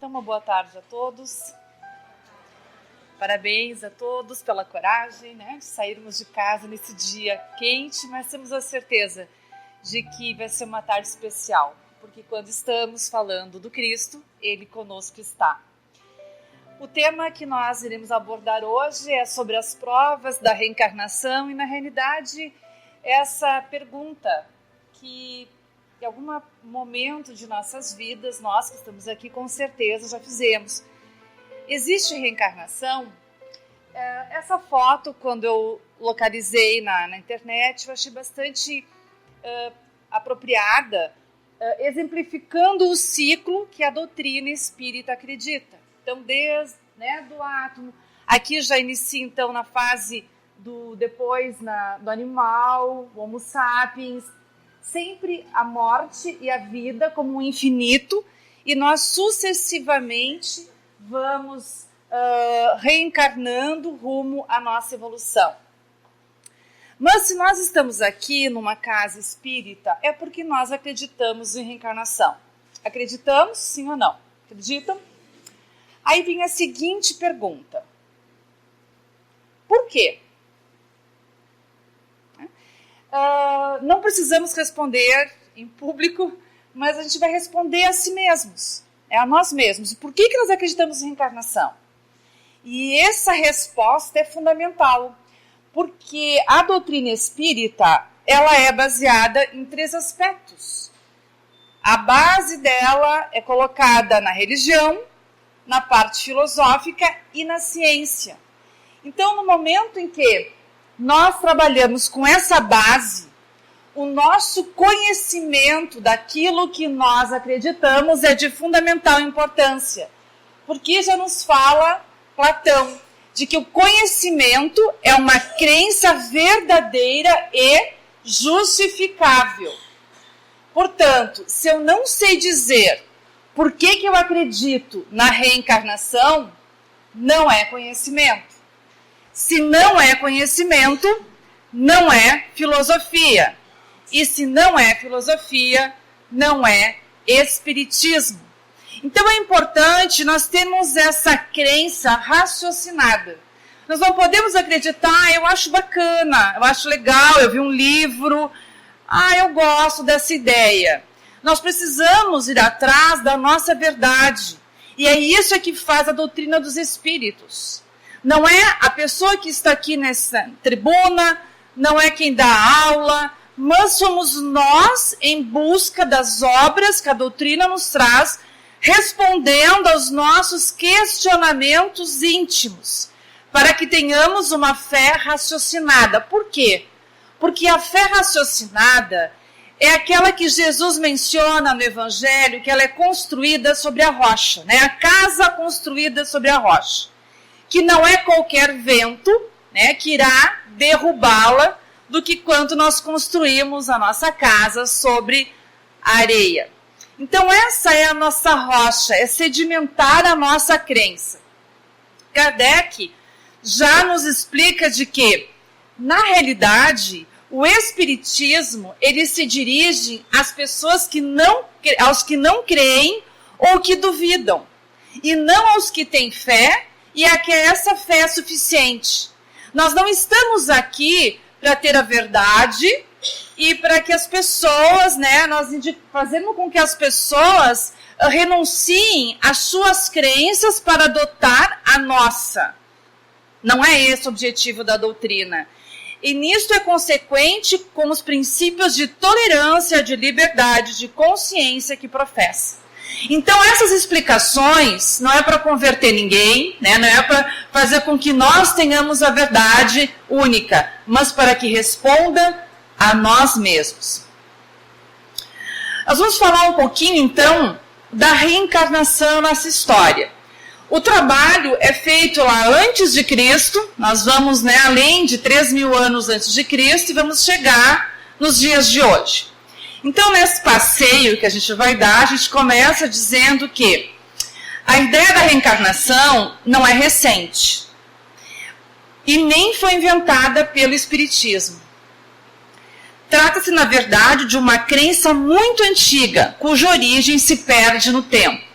Então, uma boa tarde a todos. Parabéns a todos pela coragem, de sairmos de casa nesse dia quente, mas temos a certeza de que vai ser uma tarde especial, porque quando estamos falando do Cristo, Ele conosco está. O tema que nós iremos abordar hoje é sobre as provas da reencarnação e, na realidade, essa pergunta que em algum momento de nossas vidas, nós que estamos aqui com certeza já fizemos. Existe reencarnação? Essa foto, quando eu localizei na internet, eu achei bastante apropriada, exemplificando o ciclo que a doutrina espírita acredita. Então, desde do átomo, aqui já inicia então na fase depois do animal, o Homo sapiens, sempre a morte e a vida como um infinito, e nós sucessivamente vamos reencarnando rumo à nossa evolução. Mas se nós estamos aqui numa casa espírita, é porque nós acreditamos em reencarnação. Acreditamos, sim ou não? Acreditam? Aí vem a seguinte pergunta. Por quê? Não precisamos responder em público, mas a gente vai responder a si mesmos, a nós mesmos. Por que nós acreditamos em reencarnação? E essa resposta é fundamental, porque a doutrina espírita, ela é baseada em 3 aspectos. A base dela é colocada na religião, na parte filosófica e na ciência. Então, no momento em que nós trabalhamos com essa base, o nosso conhecimento daquilo que nós acreditamos é de fundamental importância, porque já nos fala Platão de que o conhecimento é uma crença verdadeira e justificável. Portanto, se eu não sei dizer por que eu acredito na reencarnação, não é conhecimento. Se não é conhecimento, não é filosofia. E se não é filosofia, não é espiritismo. Então é importante nós termos essa crença raciocinada. Nós não podemos acreditar, eu acho bacana, eu acho legal, eu vi um livro, eu gosto dessa ideia. Nós precisamos ir atrás da nossa verdade. E é isso que faz a doutrina dos espíritos. Não é a pessoa que está aqui nessa tribuna, não é quem dá aula, mas somos nós em busca das obras que a doutrina nos traz, respondendo aos nossos questionamentos íntimos, para que tenhamos uma fé raciocinada. Por quê? Porque a fé raciocinada é aquela que Jesus menciona no Evangelho, que ela é construída sobre a rocha, a casa construída sobre a rocha. Que não é qualquer vento que irá derrubá-la do que quando nós construímos a nossa casa sobre a areia. Então essa é a nossa rocha, é sedimentar a nossa crença. Kardec já nos explica de que, na realidade, o espiritismo ele se dirige às pessoas aos que não creem ou que duvidam, e não aos que têm fé, e é que essa fé é suficiente. Nós não estamos aqui para ter a verdade e para que as pessoas, nós fazemos com que as pessoas renunciem às suas crenças para adotar a nossa. Não é esse o objetivo da doutrina. E nisto é consequente com os princípios de tolerância, de liberdade, de consciência que professa. Então, essas explicações não é para converter ninguém, não é para fazer com que nós tenhamos a verdade única, mas para que responda a nós mesmos. Nós vamos falar um pouquinho, então, da reencarnação nessa história. O trabalho é feito lá antes de Cristo, nós vamos além de 3.000 anos antes de Cristo e vamos chegar nos dias de hoje. Então, nesse passeio que a gente vai dar, a gente começa dizendo que a ideia da reencarnação não é recente e nem foi inventada pelo Espiritismo. Trata-se, na verdade, de uma crença muito antiga, cuja origem se perde no tempo.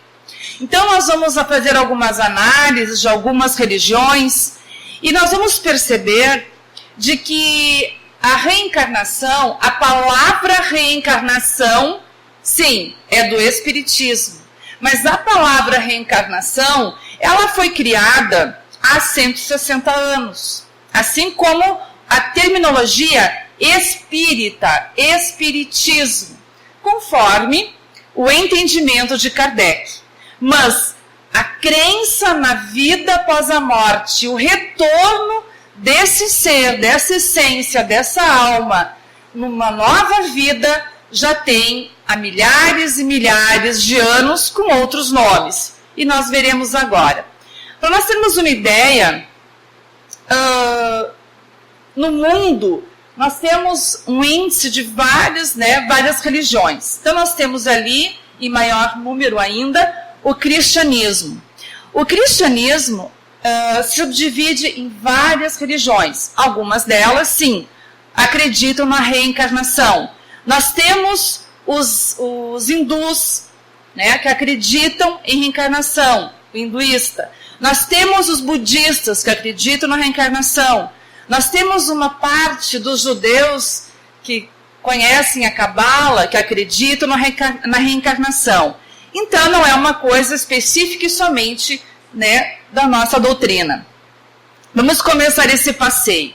Então nós vamos fazer algumas análises de algumas religiões e nós vamos perceber de que a reencarnação, a palavra reencarnação, sim, é do Espiritismo. Mas a palavra reencarnação, ela foi criada há 160 anos. Assim como a terminologia espírita, espiritismo, conforme o entendimento de Kardec. Mas a crença na vida após a morte, o retorno desse ser, dessa essência, dessa alma, numa nova vida, já tem há milhares e milhares de anos com outros nomes. E nós veremos agora. Para nós termos uma ideia, no mundo, nós temos um índice de várias religiões. Então, nós temos ali, em maior número ainda, o cristianismo. O cristianismo se subdivide em várias religiões. Algumas delas, sim, acreditam na reencarnação. Nós temos os hindus, né, que acreditam em reencarnação, o hinduísta. Nós temos os budistas que acreditam na reencarnação. Nós temos uma parte dos judeus que conhecem a Cabala, que acreditam na reencarnação. Então, não é uma coisa específica e somente, né, da nossa doutrina. Vamos começar esse passeio.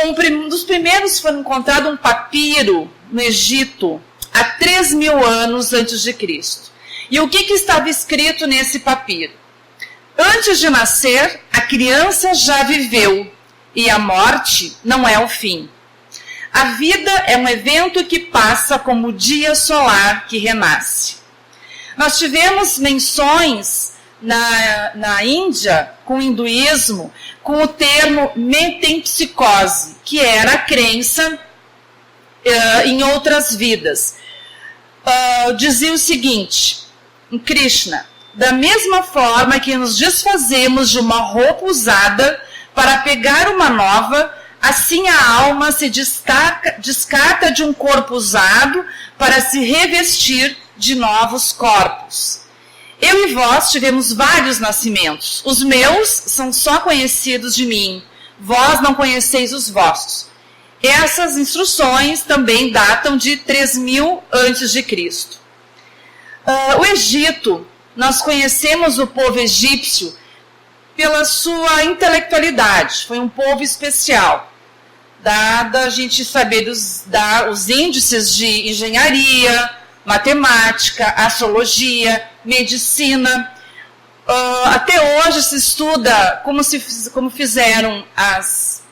Um dos primeiros foi encontrado um papiro no Egito há 3.000 anos antes de Cristo. E o que estava escrito nesse papiro? Antes de nascer, a criança já viveu e a morte não é o fim. A vida é um evento que passa como o dia solar que renasce. Nós tivemos menções na Índia, com o hinduísmo, com o termo metempsicose, que era a crença em outras vidas. Dizia o seguinte, em Krishna: da mesma forma que nos desfazemos de uma roupa usada para pegar uma nova, assim a alma se descarta de um corpo usado para se revestir de novos corpos. Eu e vós tivemos vários nascimentos. Os meus são só conhecidos de mim. Vós não conheceis os vossos. Essas instruções também datam de 3.000 a.C. O Egito, nós conhecemos o povo egípcio pela sua intelectualidade. Foi um povo especial. Dada a gente saber os índices de engenharia, matemática, astrologia, medicina. Até hoje se estuda como fizeram as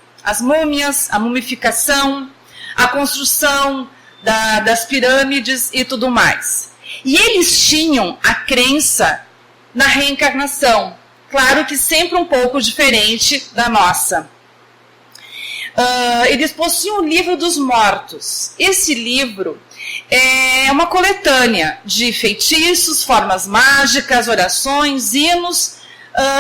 múmias, a mumificação, a construção das pirâmides e tudo mais. E eles tinham a crença na reencarnação, claro que sempre um pouco diferente da nossa. Eles possuíam o livro dos mortos. Esse livro é uma coletânea de feitiços, formas mágicas, orações, hinos,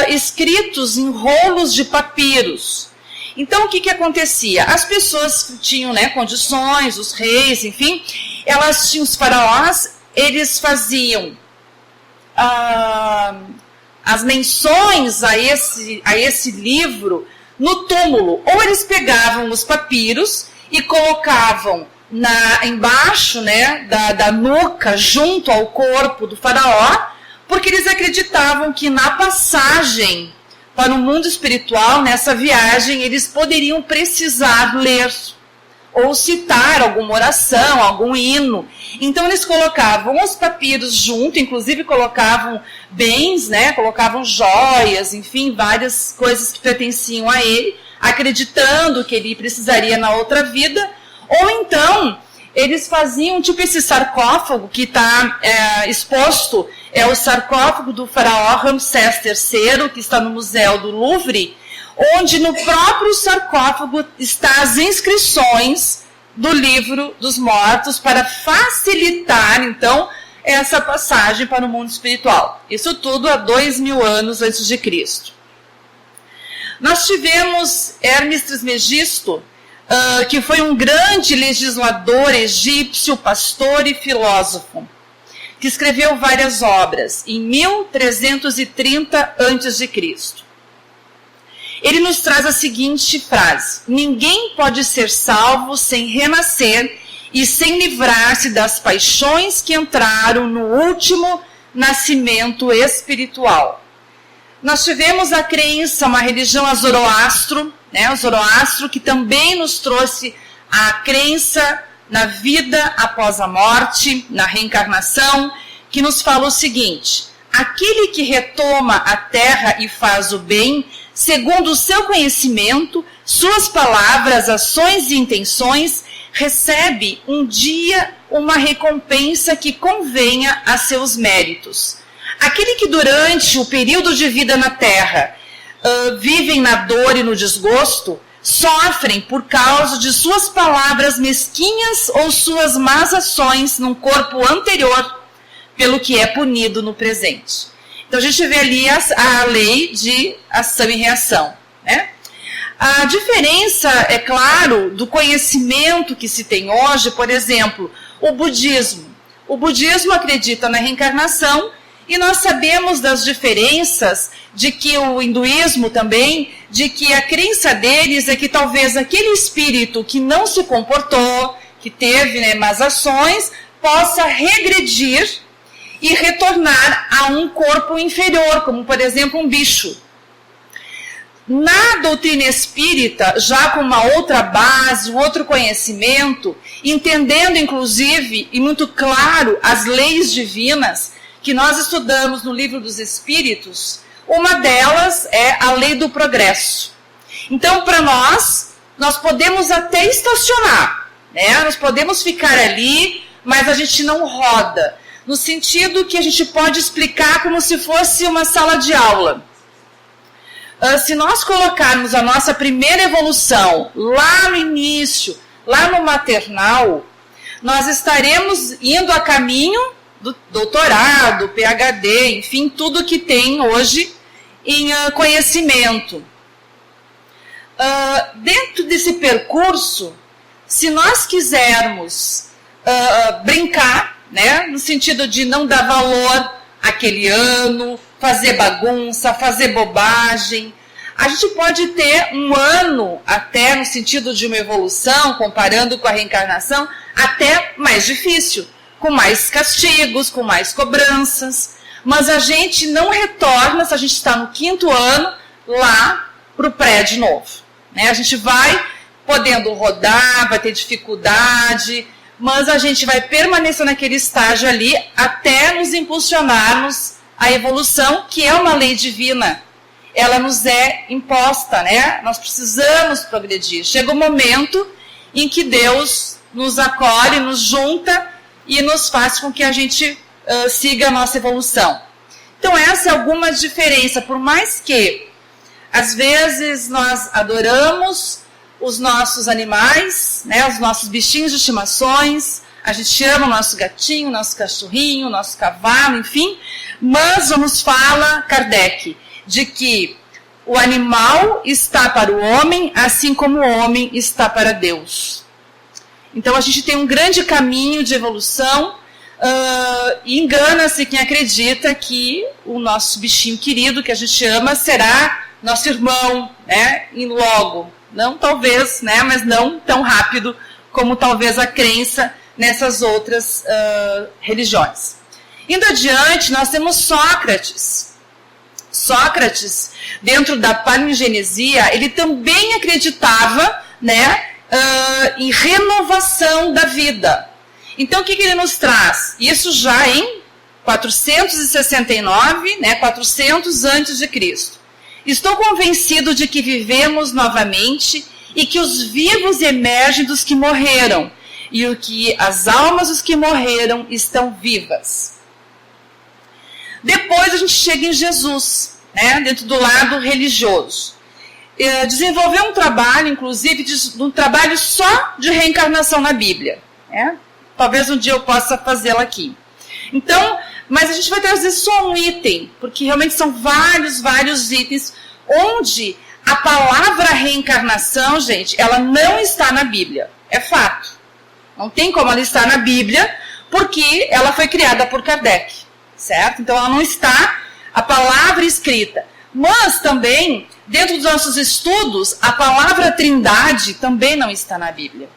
escritos em rolos de papiros. Então, o que acontecia? As pessoas tinham, né, condições, os reis, enfim, elas tinham os faraós, eles faziam as menções a esse livro no túmulo. Ou eles pegavam os papiros e colocavam embaixo, né, da nuca, junto ao corpo do faraó, porque eles acreditavam que na passagem para o mundo espiritual, nessa viagem, eles poderiam precisar ler ou citar alguma oração, algum hino. Então eles colocavam os papiros junto, inclusive colocavam bens, né, colocavam joias, enfim, várias coisas que pertenciam a ele, acreditando que ele precisaria na outra vida. Ou então, eles faziam tipo esse sarcófago que está exposto, é o sarcófago do faraó Ramsés III, que está no Museu do Louvre, onde no próprio sarcófago estão as inscrições do livro dos mortos para facilitar, então, essa passagem para o mundo espiritual. Isso tudo há 2.000 anos antes de Cristo. Nós tivemos Hermes Trismegisto, que foi um grande legislador egípcio, pastor e filósofo. que escreveu várias obras em 1330 a.C. Ele nos traz a seguinte frase: ninguém pode ser salvo sem renascer e sem livrar-se das paixões que entraram no último nascimento espiritual. Nós tivemos a crença, uma religião a Zoroastro, né? O Zoroastro, que também nos trouxe a crença na vida após a morte, na reencarnação, que nos fala o seguinte: aquele que retoma a terra e faz o bem, segundo o seu conhecimento, suas palavras, ações e intenções, recebe um dia uma recompensa que convenha a seus méritos. Aquele que durante o período de vida na terra vivem na dor e no desgosto, sofrem por causa de suas palavras mesquinhas ou suas más ações num corpo anterior, pelo que é punido no presente. Então a gente vê ali a lei de ação e reação, né? A diferença, é claro, do conhecimento que se tem hoje, por exemplo, o budismo. O budismo acredita na reencarnação e nós sabemos das diferenças de que o hinduísmo também, de que a crença deles é que talvez aquele espírito que não se comportou, que teve, né, más ações, possa regredir e retornar a um corpo inferior, como por exemplo um bicho. Na doutrina espírita, já com uma outra base, um outro conhecimento, entendendo inclusive e muito claro as leis divinas que nós estudamos no Livro dos Espíritos, uma delas é a lei do progresso. Então, para nós podemos até estacionar, né? Nós podemos ficar ali, mas a gente não roda, no sentido que a gente pode explicar como se fosse uma sala de aula. Se nós colocarmos a nossa primeira evolução lá no início, lá no maternal, nós estaremos indo a caminho do doutorado, PhD, enfim, tudo que tem hoje em conhecimento. Dentro desse percurso, se nós quisermos brincar, né, no sentido de não dar valor àquele ano, fazer bagunça, fazer bobagem, a gente pode ter um ano até no sentido de uma evolução, comparando com a reencarnação, até mais difícil, com mais castigos, com mais cobranças, mas a gente não retorna, se a gente está no 5º ano, lá para o pré de novo, né? A gente vai podendo rodar, vai ter dificuldade, mas a gente vai permanecer naquele estágio ali até nos impulsionarmos a evolução, que é uma lei divina. Ela nos é imposta, né? Nós precisamos progredir. Chega o momento em que Deus nos acolhe, nos junta e nos faz com que a gente siga a nossa evolução. Então essa é alguma diferença, por mais que às vezes nós adoramos os nossos animais, né, os nossos bichinhos de estimações, a gente ama o nosso gatinho, o nosso cachorrinho, o nosso cavalo, enfim, mas nos fala Kardec de que o animal está para o homem, assim como o homem está para Deus. Então a gente tem um grande caminho de evolução, e engana-se quem acredita que o nosso bichinho querido, que a gente ama, será nosso irmão, né, em logo. Não talvez, né, mas não tão rápido como talvez a crença nessas outras religiões. Indo adiante, nós temos Sócrates. Sócrates, dentro da palingenesia, ele também acreditava, né, em renovação da vida. Então, o que ele nos traz? Isso já em 469, né, 400 a.C. Estou convencido de que vivemos novamente e que os vivos emergem dos que morreram, e o que as almas dos que morreram estão vivas. Depois a gente chega em Jesus, né, dentro do lado religioso. Desenvolveu um trabalho, inclusive, um trabalho só de reencarnação na Bíblia. Né? Talvez um dia eu possa fazê-lo aqui. Então, mas a gente vai trazer só um item, porque realmente são vários itens, onde a palavra reencarnação, gente, ela não está na Bíblia. É fato. Não tem como ela estar na Bíblia, porque ela foi criada por Kardec, certo? Então ela não está a palavra escrita. Mas também, dentro dos nossos estudos, a palavra Trindade também não está na Bíblia.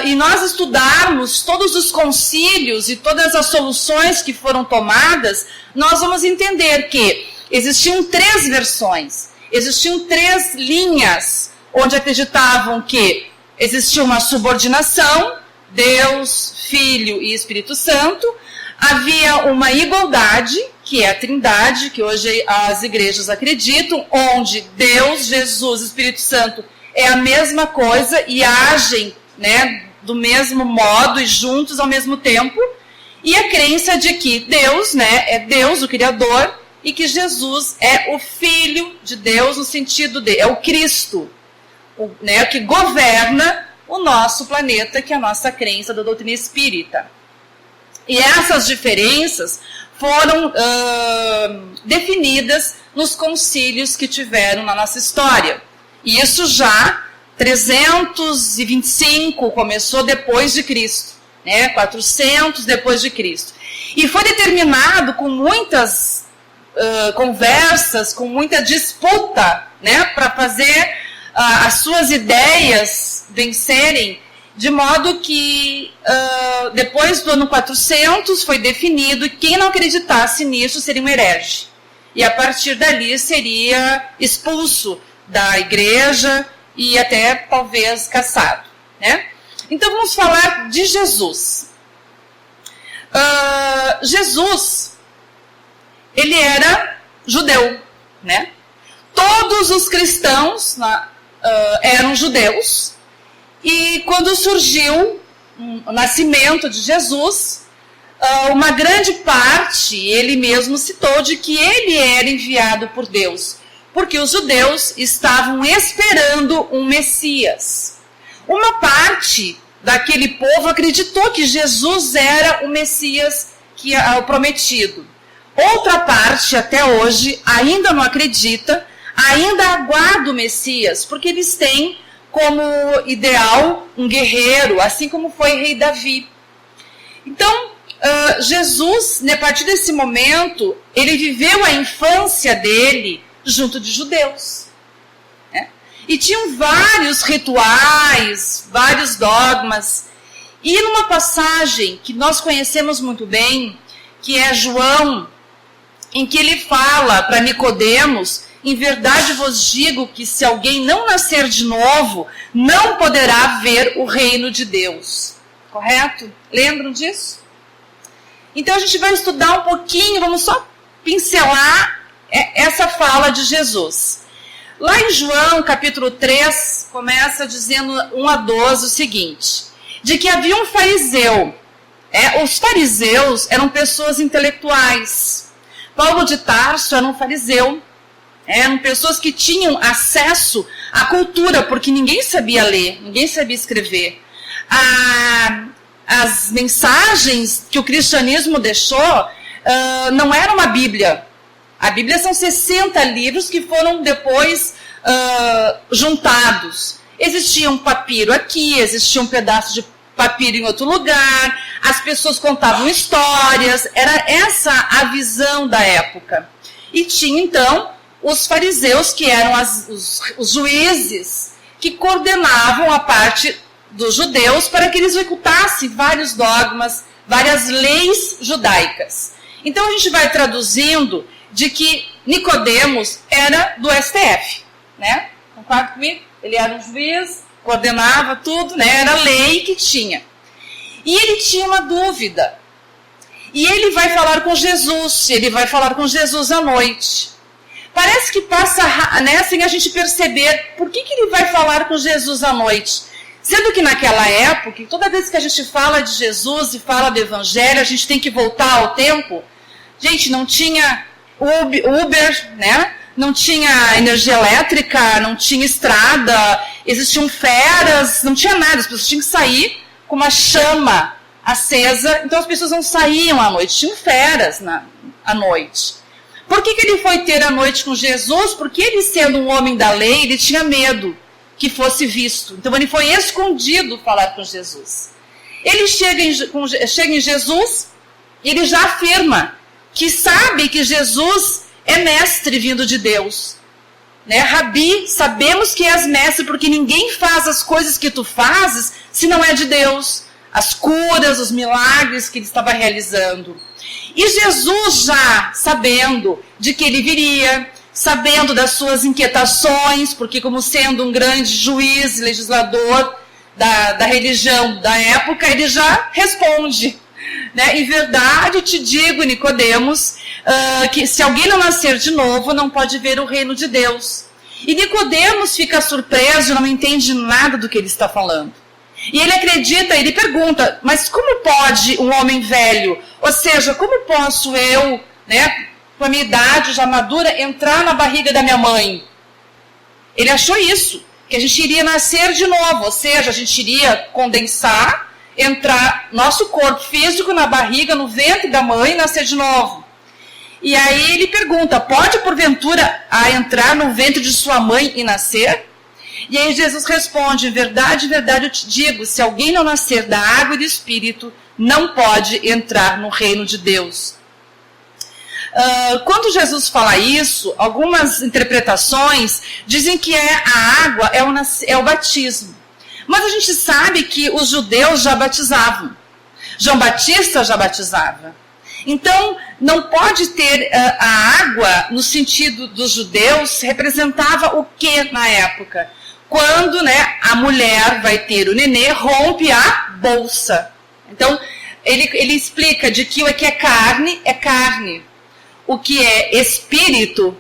E nós estudarmos todos os concílios e todas as soluções que foram tomadas, nós vamos entender que existiam 3 versões, existiam 3 linhas, onde acreditavam que existia uma subordinação, Deus, Filho e Espírito Santo, havia uma igualdade, que é a Trindade, que hoje as igrejas acreditam, onde Deus, Jesus e Espírito Santo é a mesma coisa e agem, né, do mesmo modo e juntos ao mesmo tempo, e a crença de que Deus, né, é Deus, o Criador, e que Jesus é o Filho de Deus, no sentido de, é o Cristo, né, que governa o nosso planeta, que é a nossa crença da doutrina espírita. E essas diferenças foram definidas nos concílios que tiveram na nossa história. E isso já 325 começou depois de Cristo, né? 400 depois de Cristo. E foi determinado com muitas conversas, com muita disputa, né? Para fazer as suas ideias vencerem, de modo que depois do ano 400 foi definido que quem não acreditasse nisso seria um herege. E a partir dali seria expulso da igreja e até talvez caçado, né? Então vamos falar de Jesus. Jesus, ele era judeu, né? Todos os cristãos eram judeus, e quando surgiu o nascimento de Jesus, uma grande parte, ele mesmo citou, de que ele era enviado por Deus, porque os judeus estavam esperando um Messias. Uma parte daquele povo acreditou que Jesus era o Messias que o prometido. Outra parte, até hoje, ainda não acredita, ainda aguarda o Messias, porque eles têm como ideal um guerreiro, assim como foi rei Davi. Então, Jesus, a partir desse momento, ele viveu a infância dele junto de judeus, né? E tinham vários rituais, vários dogmas. E numa passagem que nós conhecemos muito bem, que é João, em que ele fala para Nicodemos: em verdade vos digo que se alguém não nascer de novo, não poderá ver o reino de Deus. Correto? Lembram disso? Então a gente vai estudar um pouquinho, vamos só pincelar essa fala de Jesus. Lá em João, capítulo 3, começa dizendo 1 a 12 o seguinte: de que havia um fariseu. Os fariseus eram pessoas intelectuais. Paulo de Tarso era um fariseu. Eram pessoas que tinham acesso à cultura, porque ninguém sabia ler, ninguém sabia escrever. As mensagens que o cristianismo deixou não era uma Bíblia. A Bíblia são 60 livros que foram depois juntados. Existia um papiro aqui, existia um pedaço de papiro em outro lugar, as pessoas contavam histórias, era essa a visão da época. E tinha então os fariseus, que eram os juízes, que coordenavam a parte dos judeus para que eles executassem vários dogmas, várias leis judaicas. Então a gente vai traduzindo de que Nicodemos era do STF, né? Concorda comigo? Ele era um juiz, coordenava tudo, né? Era a lei que tinha. E ele tinha uma dúvida. E ele vai falar com Jesus, à noite. Parece que passa, né, sem a gente perceber por que ele vai falar com Jesus à noite. Sendo que naquela época, toda vez que a gente fala de Jesus e fala do Evangelho, a gente tem que voltar ao tempo. Gente, não tinha Uber, né? Não tinha energia elétrica, não tinha estrada, existiam feras, não tinha nada. As pessoas tinham que sair com uma chama acesa, então as pessoas não saíam à noite, tinham feras à noite. Por que ele foi ter a noite com Jesus? Porque ele, sendo um homem da lei, ele tinha medo que fosse visto. Então ele foi escondido falar com Jesus. ele chega em Jesus e ele já afirma que sabe que Jesus é mestre vindo de Deus. Né? Rabi, sabemos que és mestre porque ninguém faz as coisas que tu fazes se não é de Deus. As curas, os milagres que ele estava realizando. E Jesus já sabendo de que ele viria, sabendo das suas inquietações, porque como sendo um grande juiz, legislador da religião da época, ele já responde. Né? Em verdade te digo, Nicodemos, que se alguém não nascer de novo, não pode ver o reino de Deus. E Nicodemos fica surpreso, não entende nada do que ele está falando. E ele acredita, ele pergunta, mas como pode um homem velho, ou seja, como posso eu, né, com a minha idade já madura, entrar na barriga da minha mãe? Ele achou isso, que a gente iria nascer de novo, ou seja, a gente iria condensar, entrar nosso corpo físico na barriga, no ventre da mãe e nascer de novo. E aí ele pergunta, pode porventura entrar no ventre de sua mãe e nascer? E aí Jesus responde, em verdade eu te digo, se alguém não nascer da água e do Espírito, não pode entrar no reino de Deus. Quando Jesus fala isso, algumas interpretações dizem que a água é o batismo. Mas a gente sabe que os judeus já batizavam. João Batista já batizava. Então, não pode ter a água, no sentido dos judeus, representava o que na época? Quando, né, a mulher vai ter o nenê, rompe a bolsa. Então, ele explica de que o que é carne. O que é espírito.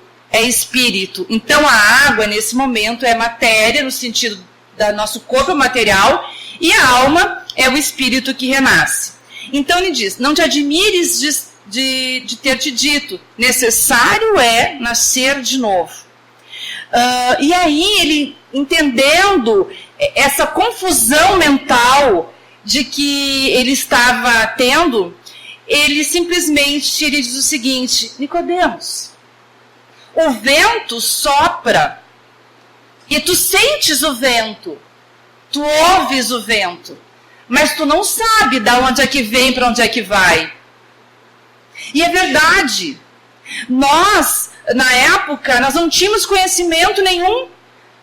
Então, a água, nesse momento, é matéria, no sentido do nosso corpo material, e a alma é o espírito que renasce. Então, ele diz, não te admires de ter te dito, necessário é nascer de novo. E aí, ele, entendendo essa confusão mental de que ele estava tendo, ele simplesmente ele diz o seguinte, Nicodemos, o vento sopra e tu sentes o vento, tu ouves o vento, mas tu não sabe de onde é que vem, para onde é que vai. E é verdade, nós, na época, nós não tínhamos conhecimento nenhum.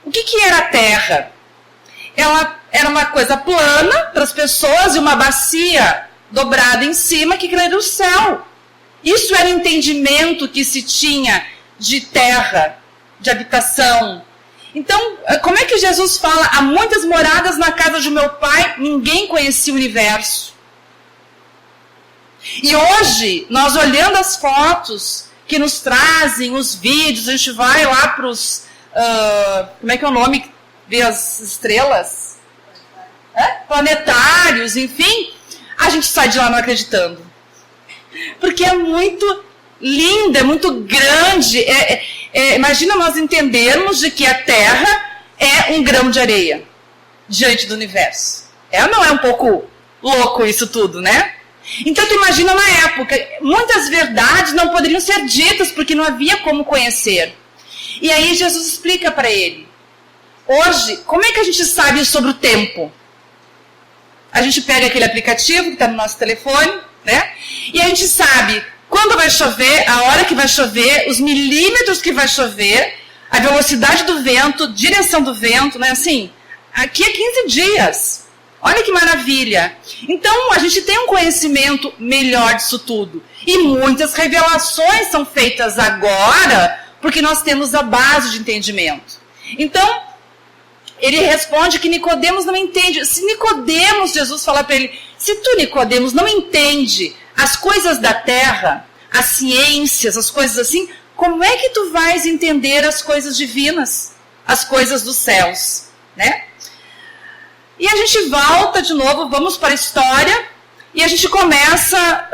O que era a terra? Ela era uma coisa plana para as pessoas e uma bacia dobrada em cima que era o céu. Isso era o entendimento que se tinha de terra, de habitação. Então, como é que Jesus fala, há muitas moradas na casa de meu pai, ninguém conhecia o universo. E hoje, nós olhando as fotos que nos trazem, os vídeos, a gente vai lá para os... como é que é o nome? Ver as estrelas? Planetários, enfim. A gente sai de lá não acreditando. Porque é muito lindo, é muito grande. Imagina nós entendermos de que a Terra é um grão de areia diante do universo. Não é um pouco louco isso tudo, né? Então tu imagina na época, muitas verdades não poderiam ser ditas porque não havia como conhecer. E aí Jesus explica para ele, hoje, como é que a gente sabe sobre o tempo? A gente pega aquele aplicativo que está no nosso telefone, né? E a gente sabe quando vai chover, a hora que vai chover, os milímetros que vai chover, a velocidade do vento, direção do vento, né? Assim, aqui é 15 dias. Olha que maravilha. Então, a gente tem um conhecimento melhor disso tudo. E muitas revelações são feitas agora, porque nós temos a base de entendimento. Então, ele responde que Nicodemos não entende. Se Nicodemos, Jesus fala para ele, se tu, Nicodemos, não entende as coisas da terra, as ciências, as coisas assim, como é que tu vais entender as coisas divinas, as coisas dos céus, né? E a gente volta de novo, vamos para a história, e a gente começa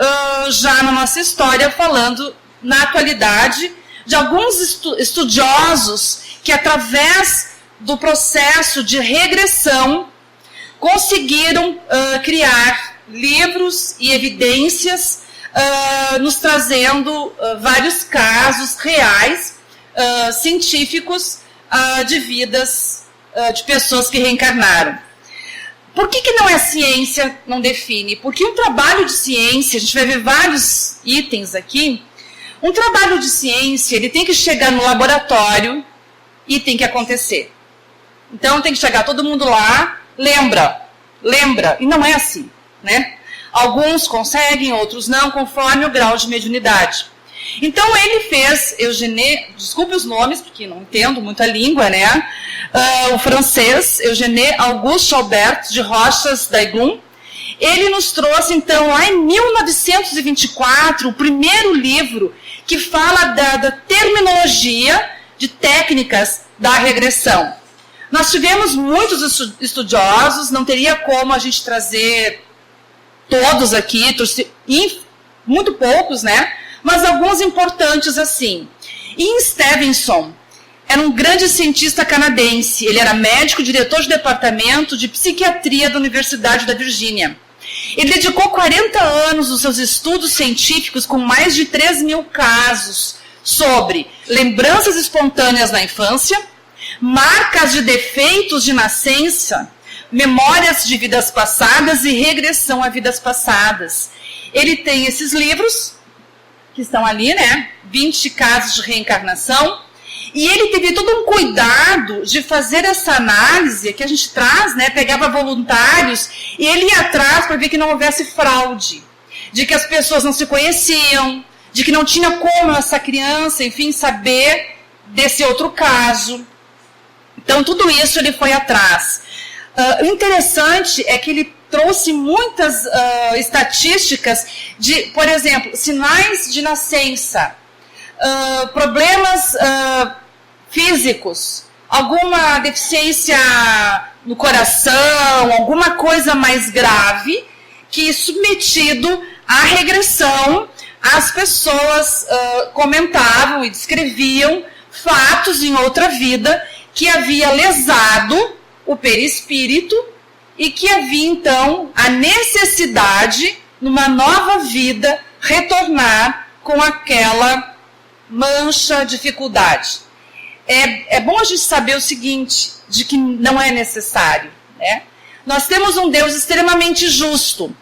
já na nossa história falando, na atualidade, de alguns estudiosos que, através do processo de regressão, conseguiram criar livros e evidências, nos trazendo vários casos reais, científicos, de vidas de pessoas que reencarnaram. Por que não é ciência, não define? Porque um trabalho de ciência, a gente vai ver vários itens aqui, um trabalho de ciência, ele tem que chegar no laboratório e tem que acontecer. Então tem que chegar todo mundo lá, lembra, e não é assim, né? Alguns conseguem, outros não, conforme o grau de mediunidade. Então ele fez, desculpe os nomes, porque não entendo muito a língua, né? O francês, Eugène Auguste Albert de Rochas d'Aiglun. Ele nos trouxe, então, lá em 1924, o primeiro livro que fala da terminologia de técnicas da regressão. Nós tivemos muitos estudiosos, não teria como a gente trazer todos aqui, muito poucos, né? Mas alguns importantes assim. Ian Stevenson era um grande cientista canadense. Ele era médico, diretor de departamento de psiquiatria da Universidade da Virgínia. Ele dedicou 40 anos dos seus estudos científicos com mais de 3.000 casos sobre lembranças espontâneas na infância, marcas de defeitos de nascença, memórias de vidas passadas e regressão a vidas passadas. Ele tem esses livros, que estão ali, né? 20 casos de reencarnação. E ele teve todo um cuidado de fazer essa análise que a gente traz, né? Pegava voluntários e ele ia atrás para ver que não houvesse fraude, de que as pessoas não se conheciam, de que não tinha como essa criança, enfim, saber desse outro caso. Então, tudo isso ele foi atrás. O interessante é que ele trouxe muitas estatísticas de, por exemplo, sinais de nascença, problemas físicos, alguma deficiência no coração, alguma coisa mais grave, que submetido à regressão, as pessoas comentavam e descreviam fatos em outra vida que havia lesado o perispírito e que havia, então, a necessidade, numa nova vida, retornar com aquela mancha, dificuldade. É bom a gente saber o seguinte, de que não é necessário, né? Nós temos um Deus extremamente justo.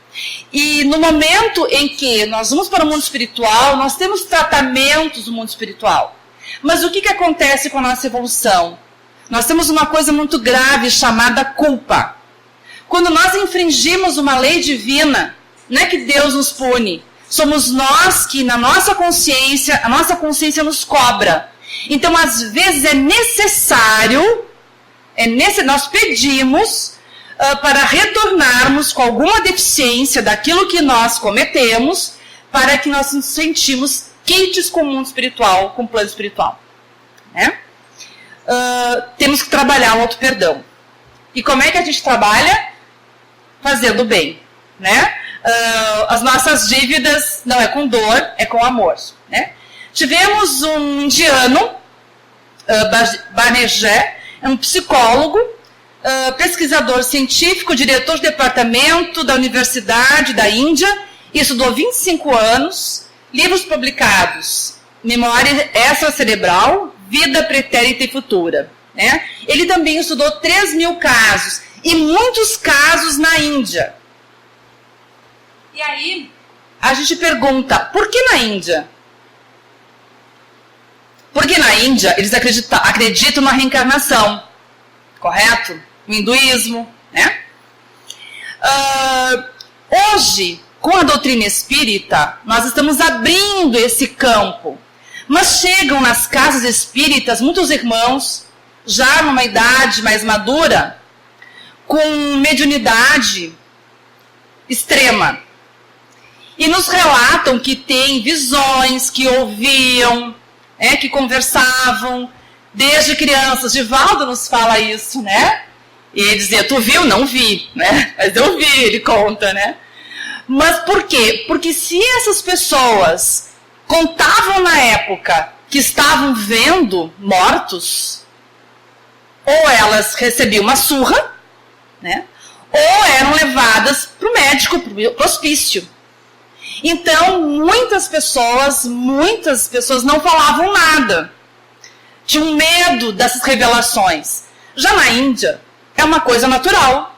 E no momento em que nós vamos para o mundo espiritual, nós temos tratamentos do mundo espiritual. Mas o que acontece com a nossa evolução? Nós temos uma coisa muito grave chamada culpa. Quando nós infringimos uma lei divina, não é que Deus nos pune. Somos nós que, na nossa consciência, a nossa consciência nos cobra. Então, às vezes, é necessário, nós pedimos para retornarmos com alguma deficiência daquilo que nós cometemos, para que nós nos sentimos quentes com o mundo espiritual, com o plano espiritual. Né? Temos que trabalhar o auto-perdão. E como é que a gente trabalha? Fazendo bem, né? As nossas dívidas não é com dor, é com amor, né? Tivemos um indiano, Banerjee, é um psicólogo, pesquisador científico, diretor de departamento da Universidade da Índia, estudou 25 anos, livros publicados, Memória Extracerebral, Vida Pretérita e Futura, né? Ele também estudou 3.000 casos, e muitos casos na Índia. E aí, a gente pergunta, por que na Índia? Porque na Índia, eles acreditam na reencarnação, correto? No hinduísmo, né? Hoje, com a doutrina espírita, nós estamos abrindo esse campo. Mas chegam nas casas espíritas muitos irmãos, já numa idade mais madura, com mediunidade extrema. E nos relatam que tem visões, que ouviam, que conversavam, desde crianças. Divaldo nos fala isso, né? E ele dizia, tu viu? Não vi, né? Mas eu vi, ele conta, né? Mas por quê? Porque se essas pessoas contavam na época que estavam vendo mortos, ou elas recebiam uma surra, né? Ou eram levadas para o médico, para o hospício. Então, muitas pessoas não falavam nada. Tinham medo dessas revelações. Já na Índia, é uma coisa natural.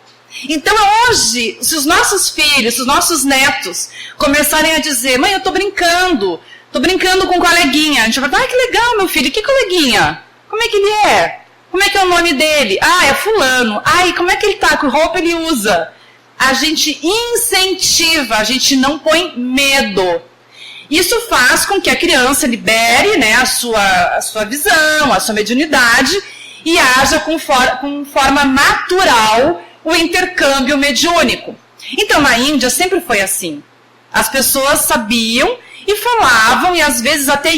Então hoje, se os nossos filhos, se os nossos netos começarem a dizer, mãe, eu tô brincando com um coleguinha, a gente vai falar, que legal, meu filho, que coleguinha? Como é que ele é? Como é que é o nome dele? É fulano. E como é que ele tá? Que roupa ele usa? A gente incentiva, a gente não põe medo. Isso faz com que a criança libere, né, a sua visão, a sua mediunidade e haja com forma natural o intercâmbio mediúnico. Então, na Índia sempre foi assim. As pessoas sabiam e falavam, e às vezes até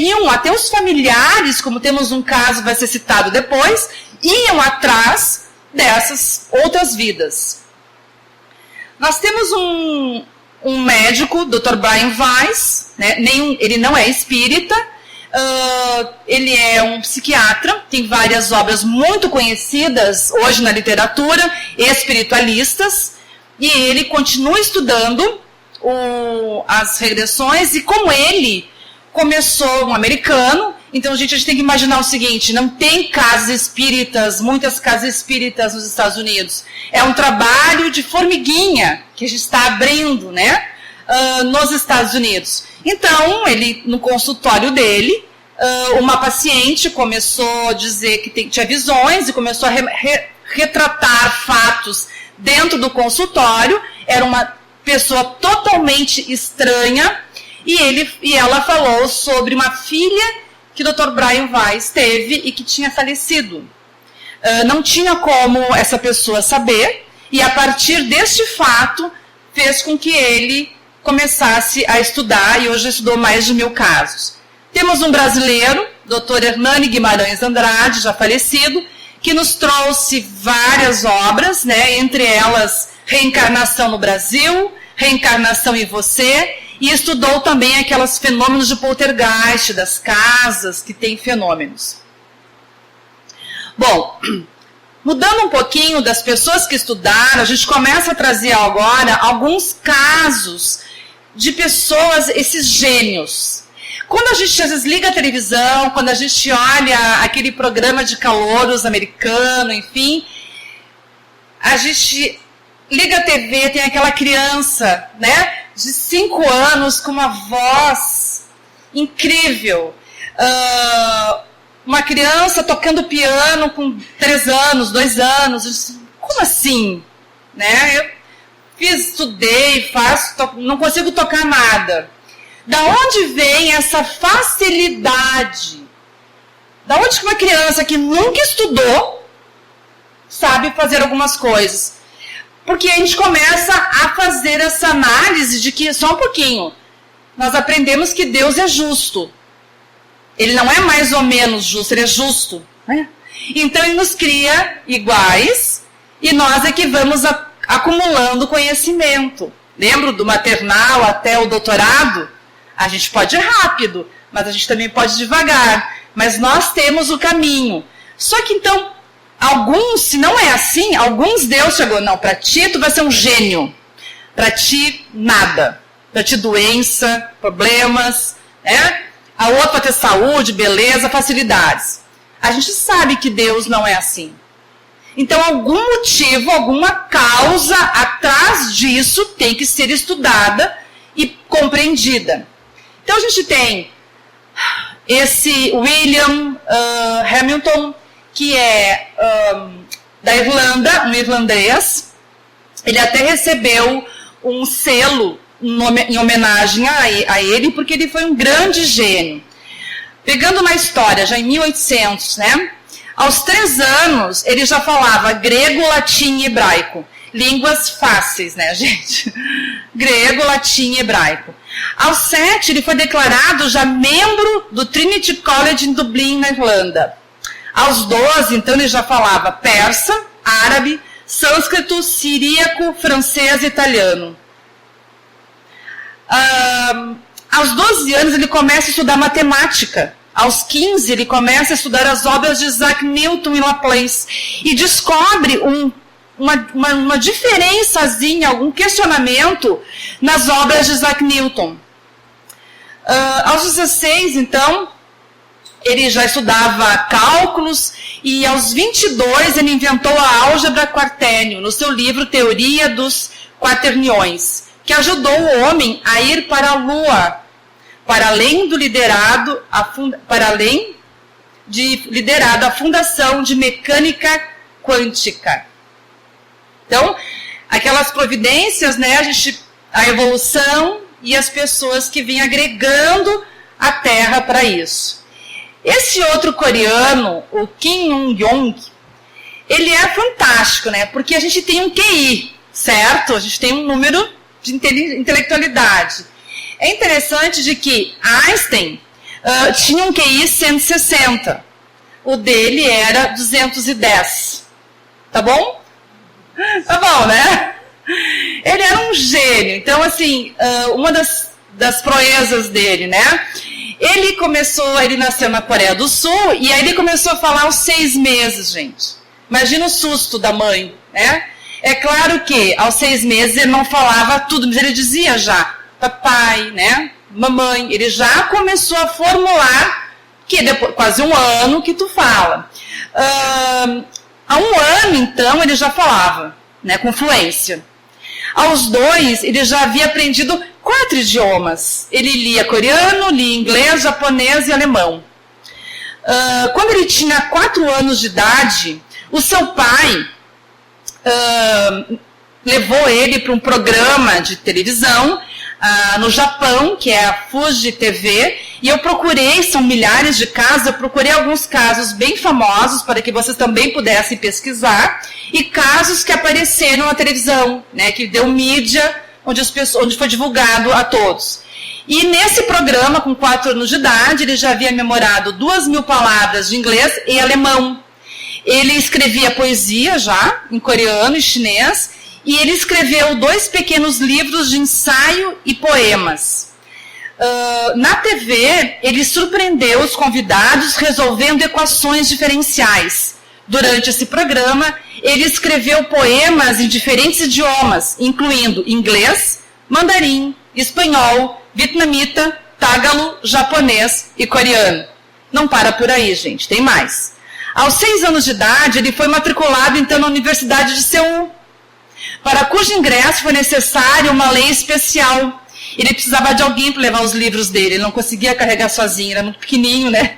os familiares, como temos um caso, vai ser citado depois, iam atrás dessas outras vidas. Nós temos um médico, Dr. Brian Weiss, né? Ele não é espírita, ele é um psiquiatra, tem várias obras muito conhecidas hoje na literatura, espiritualistas, e ele continua estudando as regressões, e como ele começou um americano, então a gente tem que imaginar o seguinte, não tem casas espíritas, muitas casas espíritas nos Estados Unidos, é um trabalho de formiguinha que a gente está abrindo, né, nos Estados Unidos. Então, ele, no consultório dele, uma paciente começou a dizer que tinha visões e começou a retratar fatos dentro do consultório, era uma pessoa totalmente estranha, e ela falou sobre uma filha que o Dr. Brian Weiss teve e que tinha falecido. Não tinha como essa pessoa saber, e a partir deste fato, fez com que ele começasse a estudar, e hoje estudou mais de 1000 casos. Temos um brasileiro, Dr. Hernani Guimarães Andrade, já falecido, que nos trouxe várias obras, né, entre elas Reencarnação no Brasil, Reencarnação em Você, e estudou também aqueles fenômenos de poltergeist, das casas que têm fenômenos. Bom, mudando um pouquinho das pessoas que estudaram, a gente começa a trazer agora alguns casos de pessoas, esses gênios. Quando a gente às vezes liga a televisão, quando a gente olha aquele programa de calouros americano, enfim, a gente liga a TV, tem aquela criança, né, de 5 anos com uma voz incrível. Uma criança tocando piano com 3 anos, 2 anos. Como assim? Né? Eu estudei, não consigo tocar nada. Da onde vem essa facilidade? Da onde que uma criança que nunca estudou sabe fazer algumas coisas? Porque a gente começa a fazer essa análise de que, só um pouquinho, nós aprendemos que Deus é justo. Ele não é mais ou menos justo, ele é justo. Né? Então ele nos cria iguais e nós é que vamos acumulando conhecimento. Lembra do maternal até o doutorado? A gente pode ir rápido, mas a gente também pode ir devagar. Mas nós temos o caminho. Só que então, alguns, se não é assim, alguns Deus chegou, não, para ti tu vai ser um gênio. Para ti, nada. Para ti, doença, problemas, né? A outra vai ter saúde, beleza, facilidades. A gente sabe que Deus não é assim. Então, algum motivo, alguma causa atrás disso tem que ser estudada e compreendida. Então, a gente tem esse William Hamilton, que é da Irlanda, um irlandês. Ele até recebeu um selo em homenagem a ele, porque ele foi um grande gênio. Pegando na história, já em 1800, né? Aos 3 anos, ele já falava grego, latim e hebraico. Línguas fáceis, né, gente? Grego, latim e hebraico. Aos 7, ele foi declarado já membro do Trinity College em Dublin, na Irlanda. Aos 12, então, ele já falava persa, árabe, sânscrito, siríaco, francês e italiano. Aos 12 anos, ele começa a estudar matemática. Aos 15, ele começa a estudar as obras de Isaac Newton e Laplace. E descobre uma diferençazinha, algum questionamento nas obras de Isaac Newton. Aos 16, então, ele já estudava cálculos e aos 22 ele inventou a álgebra quaternio no seu livro Teoria dos Quaterniões, que ajudou o homem a ir para a Lua, para além de liderado a fundação de mecânica quântica. Então, aquelas providências, né, a evolução e as pessoas que vêm agregando a Terra para isso. Esse outro coreano, o Kim Young-yong, ele é fantástico, né? Porque a gente tem um QI, certo? A gente tem um número de intelectualidade. É interessante de que Einstein tinha um QI 160. O dele era 210. Tá bom? Tá bom, né? Ele era um gênio. Então, assim, uma das proezas dele, né? Ele nasceu na Coreia do Sul e aí ele começou a falar aos 6 meses, gente. Imagina o susto da mãe, né? É claro que aos 6 meses ele não falava tudo, mas ele dizia já, papai, né? Mamãe. Ele já começou a formular, que depois, quase um ano que tu fala. Há um ano, então, ele já falava, né? Com fluência. Aos 2, ele já havia aprendido 4 idiomas. Ele lia coreano, lia inglês, japonês e alemão. Quando ele tinha 4 anos de idade, o seu pai levou ele para um programa de televisão no Japão, que é a Fuji TV, e eu procurei, são milhares de casos, eu procurei alguns casos bem famosos para que vocês também pudessem pesquisar, e casos que apareceram na televisão, né, que deu mídia, onde foi divulgado a todos. E nesse programa, com 4 anos de idade, ele já havia memorado 2.000 palavras de inglês e alemão. Ele escrevia poesia já, em coreano e chinês, e ele escreveu 2 pequenos livros de ensaio e poemas. Na TV, ele surpreendeu os convidados resolvendo equações diferenciais. Durante esse programa, ele escreveu poemas em diferentes idiomas, incluindo inglês, mandarim, espanhol, vietnamita, tagalo, japonês e coreano. Não para por aí, gente, tem mais. Aos 6 anos de idade, ele foi matriculado, então, na Universidade de Seul, para cujo ingresso foi necessária uma lei especial. Ele precisava de alguém para levar os livros dele, ele não conseguia carregar sozinho, era muito pequenininho, né?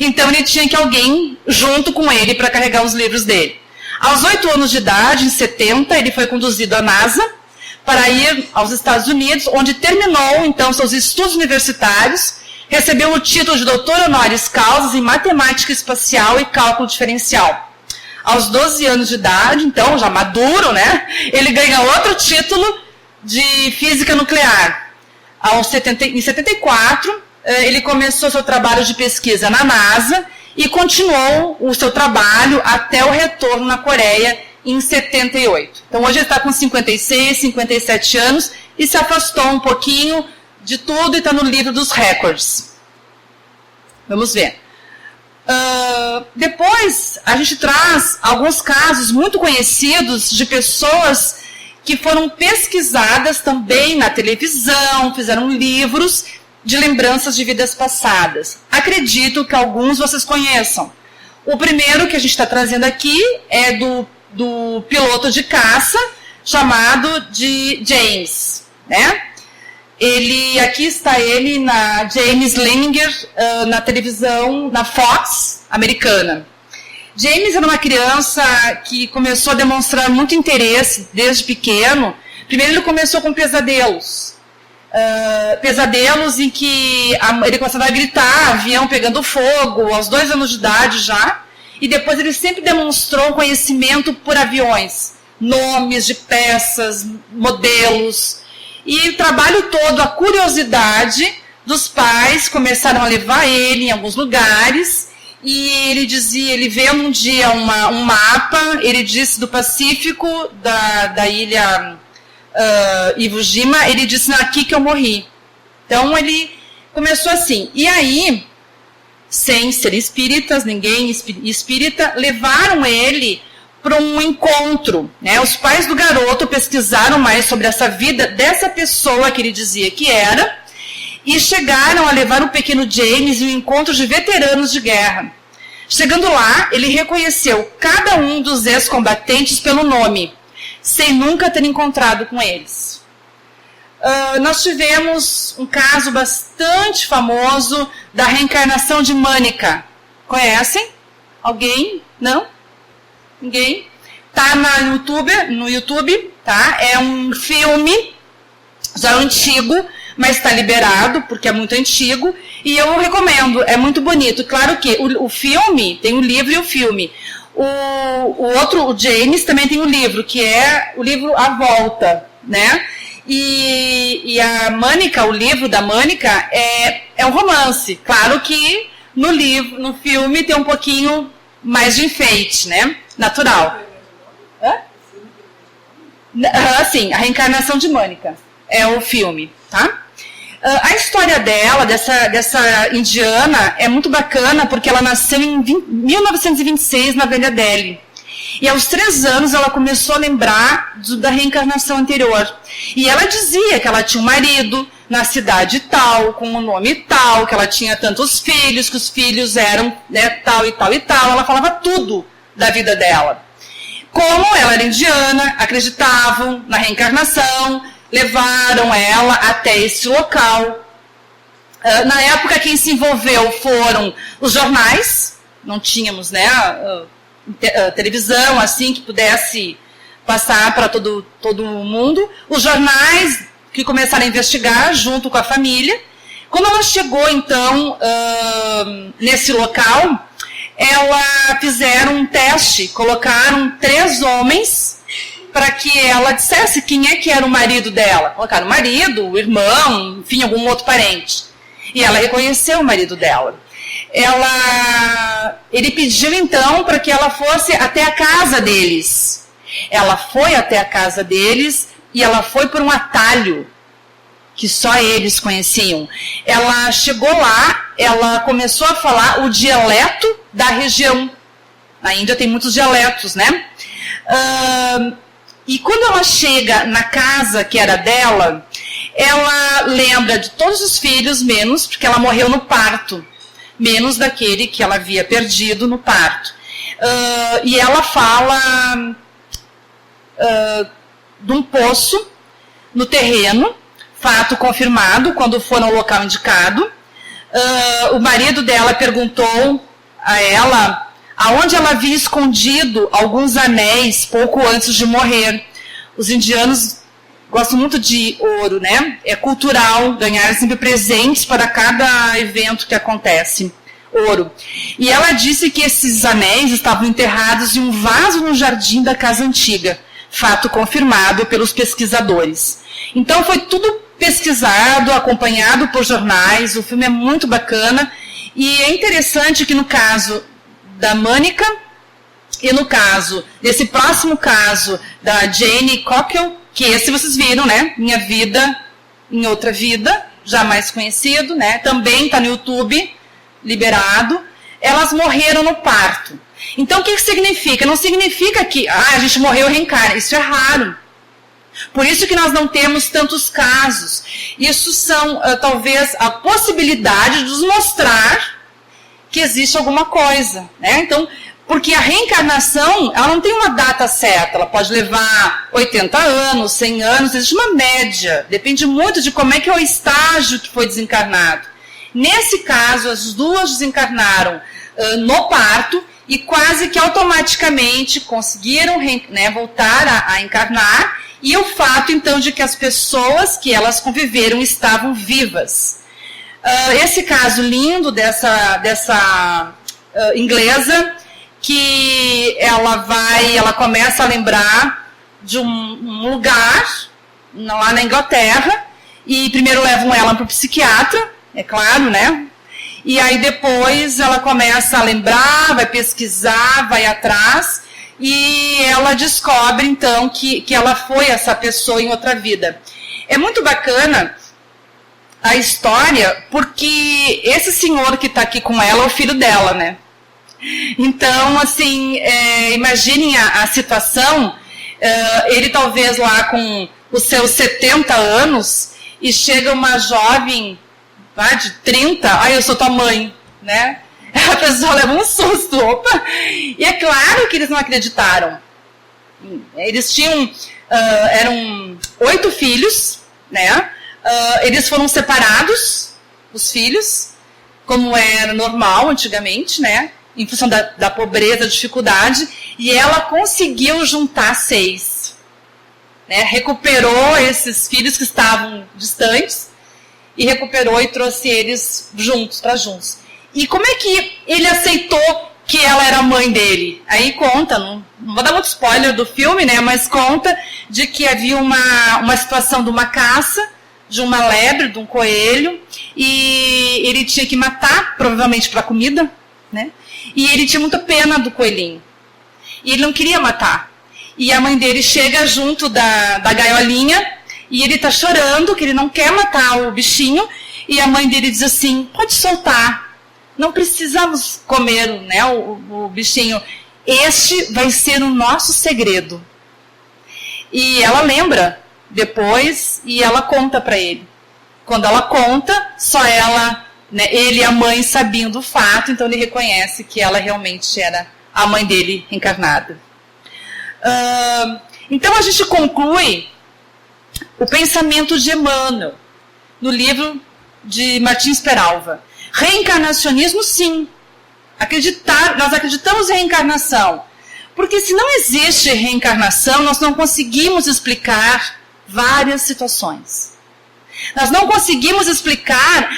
Então ele tinha que alguém junto com ele para carregar os livros dele. Aos 8 anos de idade, em 70, ele foi conduzido à NASA para ir aos Estados Unidos, onde terminou, então, seus estudos universitários, recebeu o título de doutor honoris causa em matemática espacial e cálculo diferencial. Aos 12 anos de idade, então, já maduro, né, ele ganha outro título de física nuclear. Em 74, ele começou seu trabalho de pesquisa na NASA e continuou o seu trabalho até o retorno na Coreia em 78. Então, hoje ele está com 56, 57 anos e se afastou um pouquinho de tudo e está no livro dos recordes. Vamos ver. Depois, a gente traz alguns casos muito conhecidos de pessoas que foram pesquisadas também na televisão, fizeram livros de lembranças de vidas passadas. Acredito que alguns vocês conheçam. O primeiro que a gente está trazendo aqui é do piloto de caça, chamado de James, né? Aqui está ele na James Leninger, na televisão, na Fox americana. James era uma criança que começou a demonstrar muito interesse desde pequeno. Primeiro ele começou com pesadelos. Pesadelos em que ele começava a gritar, avião pegando fogo, aos 2 anos de idade já. E depois ele sempre demonstrou conhecimento por aviões. Nomes de peças, modelos. E o trabalho todo, a curiosidade dos pais começaram a levar ele em alguns lugares. E ele dizia, ele vendo um dia um mapa, ele disse do Pacífico, da ilha Iwo Jima, ele disse, não, aqui que eu morri. Então ele começou assim. E aí, sem ser espíritas, ninguém espírita, levaram ele para um encontro, né? Os pais do garoto pesquisaram mais sobre essa vida dessa pessoa que ele dizia que era, e chegaram a levar o pequeno James em um encontro de veteranos de guerra. Chegando lá, ele reconheceu cada um dos ex-combatentes pelo nome, sem nunca ter encontrado com eles. Nós tivemos um caso bastante famoso da reencarnação de Mânica. Conhecem? Alguém? Não? Ninguém? Tá no YouTube, tá? É um filme já antigo, mas está liberado, porque é muito antigo, e eu recomendo, é muito bonito. Claro que o filme, tem o livro e o filme. O James, também tem o livro, que é o livro A Volta, né? E a Mânica, o livro da Mânica, é um romance. Claro que no filme tem um pouquinho mais de enfeite, né? Natural. Sim, A Reencarnação de Mânica é o filme, tá? A história dela, dessa indiana, é muito bacana porque ela nasceu em 1926 na Velha Delhi. E aos 3 anos ela começou a lembrar da reencarnação anterior. E ela dizia que ela tinha um marido na cidade tal, com o nome tal, que ela tinha tantos filhos, que os filhos eram, né, tal e tal e tal. Ela falava tudo da vida dela. Como ela era indiana, acreditavam na reencarnação, levaram ela até esse local. Na época, quem se envolveu foram os jornais. Não tínhamos, né, televisão assim que pudesse passar para todo mundo. Os jornais que começaram a investigar junto com a família. Quando ela chegou, então, nesse local, fizeram um teste, colocaram 3 homens para que ela dissesse quem é que era o marido dela. Colocaram o marido, o irmão, enfim, algum outro parente. E ela reconheceu o marido dela. Ele pediu, então, para que ela fosse até a casa deles. Ela foi até a casa deles e ela foi por um atalho que só eles conheciam. Ela chegou lá, ela começou a falar o dialeto da região. Na Índia tem muitos dialetos, né? E quando ela chega na casa que era dela, ela lembra de todos os filhos, menos, porque ela morreu no parto, menos daquele que ela havia perdido no parto. E ela fala de um poço no terreno, fato confirmado quando foram ao local indicado. O marido dela perguntou a ela aonde ela havia escondido alguns anéis pouco antes de morrer. Os indianos gostam muito de ouro, né? É cultural ganhar sempre presentes para cada evento que acontece. Ouro. E ela disse que esses anéis estavam enterrados em um vaso no jardim da casa antiga. Fato confirmado pelos pesquisadores. Então foi tudo pesquisado, acompanhado por jornais. O filme é muito bacana. E é interessante que no caso da Mânica e no caso desse próximo caso da Jane Cockle, que esse vocês viram, né? Minha Vida em Outra Vida, já mais conhecido, né? Também está no YouTube, liberado. Elas morreram no parto. Então, o que significa? Não significa que a gente morreu e reencarna. Isso é raro. Por isso que nós não temos tantos casos. Isso são, talvez, a possibilidade de nos mostrar que existe alguma coisa, né? Então, porque a reencarnação, ela não tem uma data certa, ela pode levar 80 anos, 100 anos, existe uma média, depende muito de como é que é o estágio que foi desencarnado. Nesse caso, as duas desencarnaram no parto e quase que automaticamente conseguiram, né, voltar a encarnar, e o fato, então, de que as pessoas que elas conviveram estavam vivas. Esse caso lindo dessa inglesa, que ela começa a lembrar de um lugar lá na Inglaterra, e primeiro levam ela para o psiquiatra, é claro, né? E aí depois ela começa a lembrar, vai pesquisar, vai atrás, e ela descobre, então, que ela foi essa pessoa em outra vida. É muito bacana a história, porque esse senhor que está aqui com ela é o filho dela, né? Então, assim, imaginem a situação, ele talvez lá com os seus 70 anos, e chega uma jovem de 30, eu sou tua mãe, né? A pessoa leva um susto, opa! E é claro que eles não acreditaram. Eles tinham, eram 8 filhos, né? Eles foram separados, os filhos, como era normal antigamente, né? Em função da pobreza, da dificuldade, e ela conseguiu juntar 6. Né? Recuperou esses filhos que estavam distantes, e recuperou e trouxe eles juntos, para juntos. E como é que ele aceitou que ela era a mãe dele? Aí conta, não vou dar muito spoiler do filme, né? Mas conta de que havia uma situação de uma caça, de uma lebre, de um coelho, e ele tinha que matar, provavelmente para comida, né? E ele tinha muita pena do coelhinho. E ele não queria matar. E a mãe dele chega junto da gaiolinha, e ele está chorando, que ele não quer matar o bichinho, e a mãe dele diz assim, pode soltar, não precisamos comer, né, o bichinho, este vai ser o nosso segredo. E ela lembra depois, e ela conta para ele. Quando ela conta, só ela, né, ele e a mãe sabiam do fato, então ele reconhece que ela realmente era a mãe dele encarnada. Então a gente conclui o pensamento de Emmanuel, no livro de Martins Peralva. Reencarnacionismo, sim. Nós acreditamos em reencarnação. Porque se não existe reencarnação, nós não conseguimos explicar várias situações. Nós não conseguimos explicar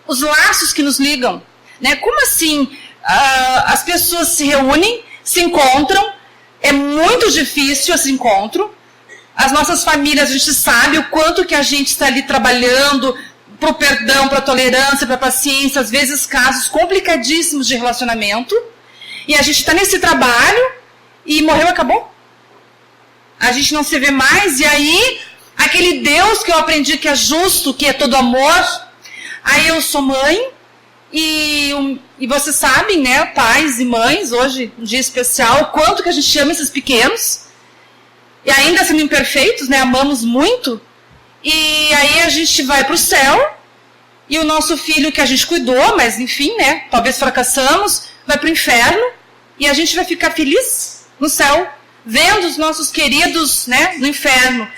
os laços que nos ligam. Né? Como assim as pessoas se reúnem, se encontram, é muito difícil esse encontro. As nossas famílias, a gente sabe o quanto que a gente está ali trabalhando para o perdão, para a tolerância, para a paciência, às vezes casos complicadíssimos de relacionamento, e a gente está nesse trabalho e morreu, acabou. A gente não se vê mais, e aí aquele Deus que eu aprendi que é justo, que é todo amor, aí eu sou mãe, e vocês sabem, né, pais e mães, hoje um dia especial, o quanto que a gente ama esses pequenos, e ainda sendo imperfeitos, né, amamos muito, e aí a gente vai para o céu, e o nosso filho que a gente cuidou, mas enfim, né, talvez fracassamos, vai para o inferno, e a gente vai ficar feliz no céu, vendo os nossos queridos, né, no inferno.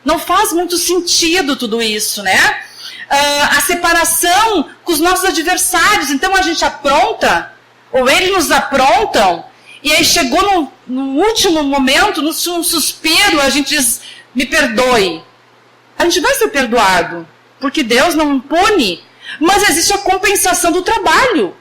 Não faz muito sentido tudo isso, né? A separação com os nossos adversários, então a gente apronta, ou eles nos aprontam, e aí chegou no último momento, no último suspiro, a gente diz, me perdoe. A gente vai ser perdoado, porque Deus não pune, mas existe a compensação do trabalho.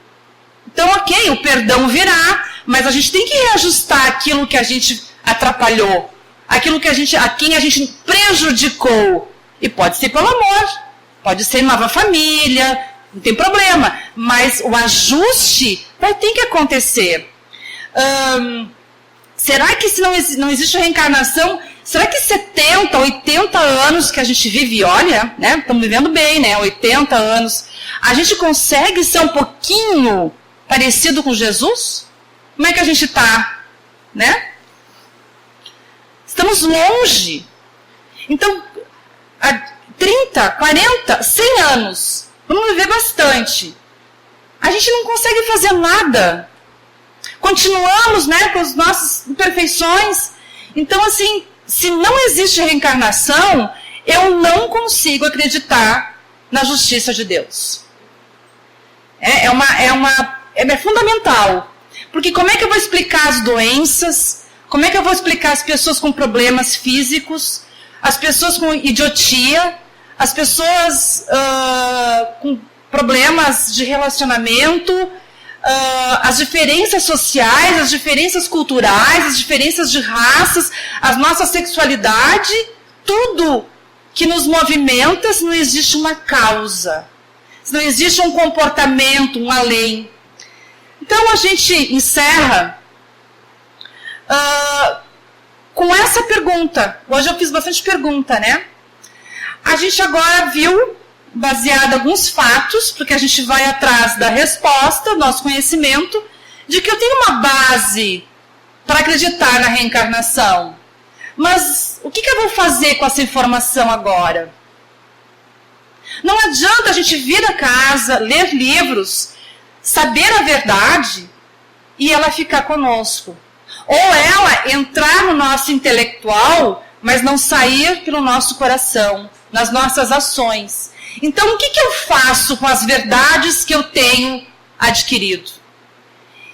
Então, ok, o perdão virá, mas a gente tem que reajustar aquilo que a gente atrapalhou, aquilo que a quem a gente prejudicou. E pode ser pelo amor, pode ser nova família, não tem problema, mas o ajuste vai ter que acontecer. Será que se não existe reencarnação, será que 70, 80 anos que a gente vive, olha, né, estamos vivendo bem, né, 80 anos, a gente consegue ser um pouquinho parecido com Jesus? Como é que a gente está, né? Estamos longe. Então, há 30, 40, 100 anos, vamos viver bastante. A gente não consegue fazer nada. Continuamos, né, com as nossas imperfeições. Então, assim, se não existe reencarnação, eu não consigo acreditar na justiça de Deus. É fundamental. Porque como é que eu vou explicar as doenças? Como é que eu vou explicar as pessoas com problemas físicos? As pessoas com idiotia? As pessoas com problemas de relacionamento? As diferenças sociais, as diferenças culturais, as diferenças de raças, a nossa sexualidade, tudo que nos movimenta se não existe uma causa, se não existe um comportamento, um além. Então a gente encerra com essa pergunta. Hoje eu fiz bastante pergunta, né? A gente agora viu, baseado em alguns fatos, porque a gente vai atrás da resposta, nosso conhecimento, de que eu tenho uma base para acreditar na reencarnação. Mas o que eu vou fazer com essa informação agora? Não adianta a gente vir a casa, ler livros, saber a verdade e ela ficar conosco. Ou ela entrar no nosso intelectual, mas não sair pelo nosso coração, nas nossas ações. Então, o que eu faço com as verdades que eu tenho adquirido?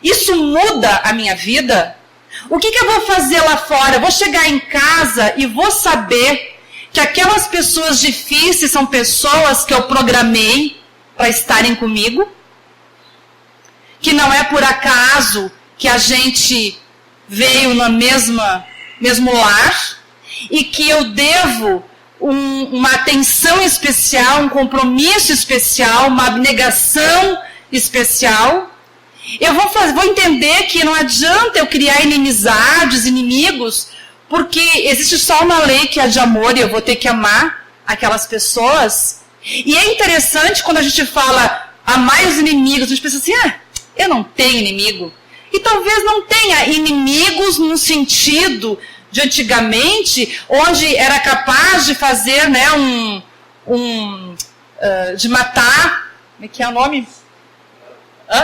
Isso muda a minha vida? O que eu vou fazer lá fora? Eu vou chegar em casa e vou saber que aquelas pessoas difíceis são pessoas que eu programei para estarem comigo? Que não é por acaso que a gente veio no mesmo lar? E que eu devo uma atenção especial, um compromisso especial, uma abnegação especial? Eu vou entender que não adianta eu criar inimizades, inimigos, porque existe só uma lei que é de amor e eu vou ter que amar aquelas pessoas. E é interessante quando a gente fala amar os inimigos, a gente pensa assim, eu não tenho inimigo. E talvez não tenha inimigos no sentido de antigamente, onde era capaz de fazer, né, de matar, como é que é o nome?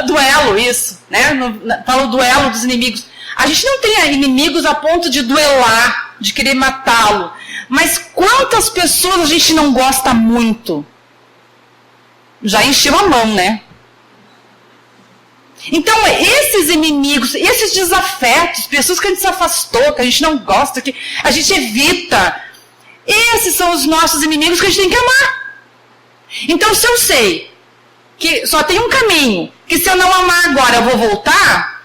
Duelo, isso, né? Fala o duelo dos inimigos. A gente não tem inimigos a ponto de duelar, de querer matá-lo. Mas quantas pessoas a gente não gosta muito? Já encheu a mão, né? Então, esses inimigos, esses desafetos, pessoas que a gente se afastou, que a gente não gosta, que a gente evita, esses são os nossos inimigos que a gente tem que amar. Então, se eu sei que só tem um caminho, que se eu não amar agora eu vou voltar,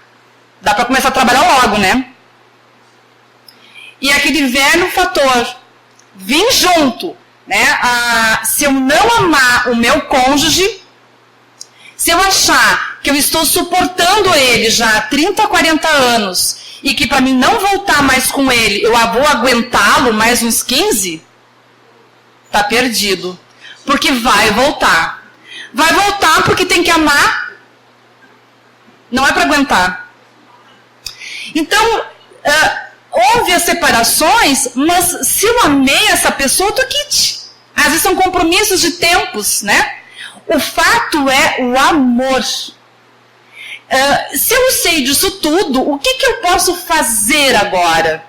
dá para começar a trabalhar logo, né? E aquele velho fator, vim junto, né? Se eu não amar o meu cônjuge, se eu achar que eu estou suportando ele já há 30, 40 anos e que para mim não voltar mais com ele, eu vou aguentá-lo mais uns 15, tá perdido. Porque vai voltar. Vai voltar porque tem que amar. Não é para aguentar. Então, houve as separações, mas se eu amei essa pessoa, eu tô quite. Às vezes são compromissos de tempos, né? O fato é o amor. Se eu sei disso tudo, o que eu posso fazer agora?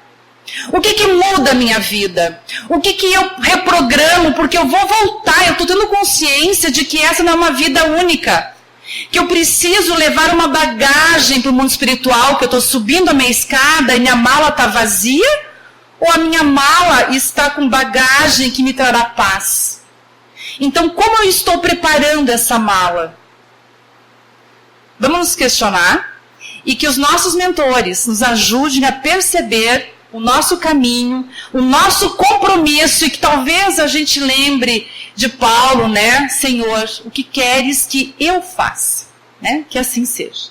O que muda a minha vida? O que eu reprogramo? Porque eu vou voltar, eu estou tendo consciência de que essa não é uma vida única. Que eu preciso levar uma bagagem para o mundo espiritual, que eu estou subindo a minha escada e minha mala está vazia? Ou a minha mala está com bagagem que me trará paz? Então, como eu estou preparando essa mala? Vamos nos questionar e que os nossos mentores nos ajudem a perceber o nosso caminho, o nosso compromisso, e que talvez a gente lembre de Paulo, né? Senhor, o que queres que eu faça? Né? Que assim seja.